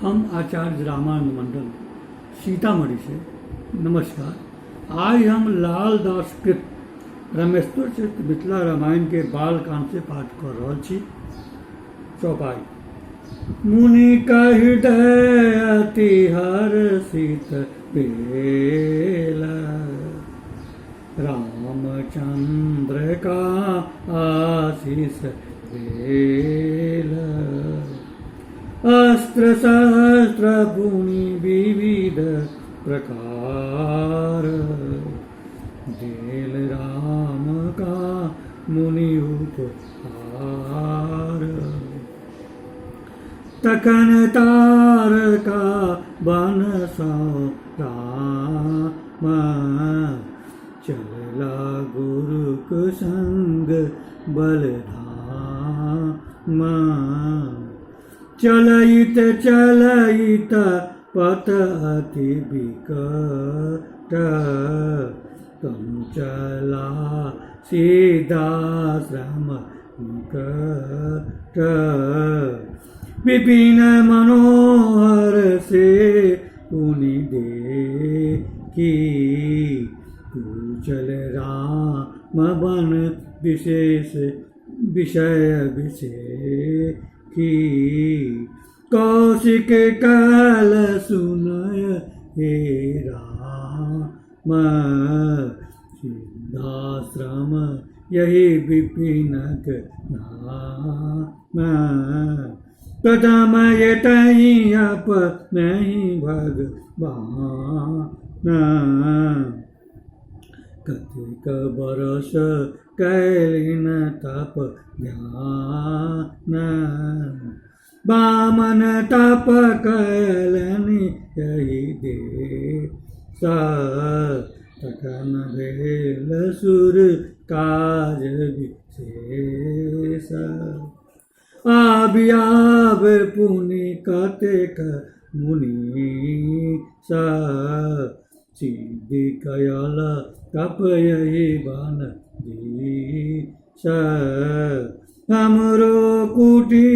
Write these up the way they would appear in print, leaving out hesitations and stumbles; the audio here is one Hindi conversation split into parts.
हम आचार्य रामानंद मंडल सीतामढ़ी से नमस्कार। आज हम लाल दास कृत रमेश्वर चरित मिथिला रामायण के बाल कांड से पाठ कर रहा छी। चौपाई। मुनि का हृदय अति हर्षित बेला, रामचंद्र का आशीष बेला। अस्त्र शस्त्र पुनि विविध प्रकार, देल राम का मुनि उपहार। तखन तारका बन सो राम, चला गुरुक संग बलधाम। चलइत चलइत पथ अति विकट, तुम चला सीधाश्रम निकट। विपिन मनोहर से पुनि देखी, कुशल राम बन विशेष विषय विषेखी। कौशिक काल सुनय हे राम, सिद्धाश्रम यही विपिनक नाम। प्रथम यतहि अपनहि भगवान, कतिक बरस कैलिन तप ध्यान। वामन तप कैलनि यही देश, तखन भेल सुर काज विशेष। आबियाब पुनि कतेक मुनीस, सिद्धि कयल तप यही बन दीस। हमरो कुटी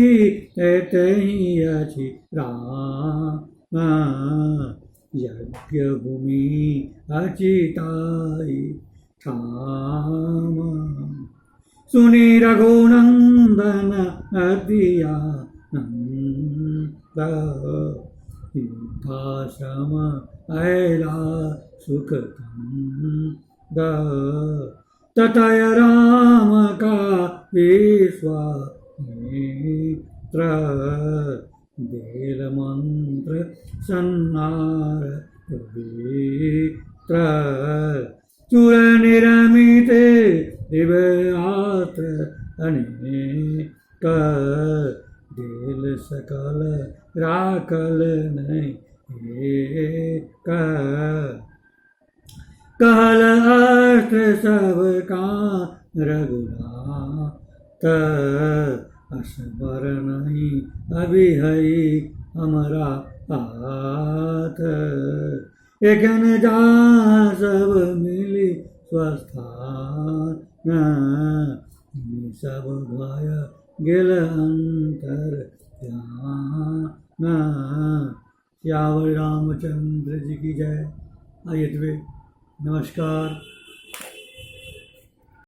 एतहि अछि राम, यज्ञ भूमि अचिताई ठाम। सुनि रघुनंदन अतिआनंद, सिद्धाश्रम अयला सुखकंद। ततय राम का विश्वामित्र, देल मंत्र सन्नार पवित्र। सुर निरमिते दिव्यास्त्र अनेक, देल सकल राखल नहीं एक। कहल अस्त्र सब का रघुनाथ, असबर नहीं अभी है हमारा हाथ। एखन जा सब मिली स्वस्थान, सब भय गेल अंतर ध्यान। श्यावर रामचंद्र जी की जय। आइए नमस्कार।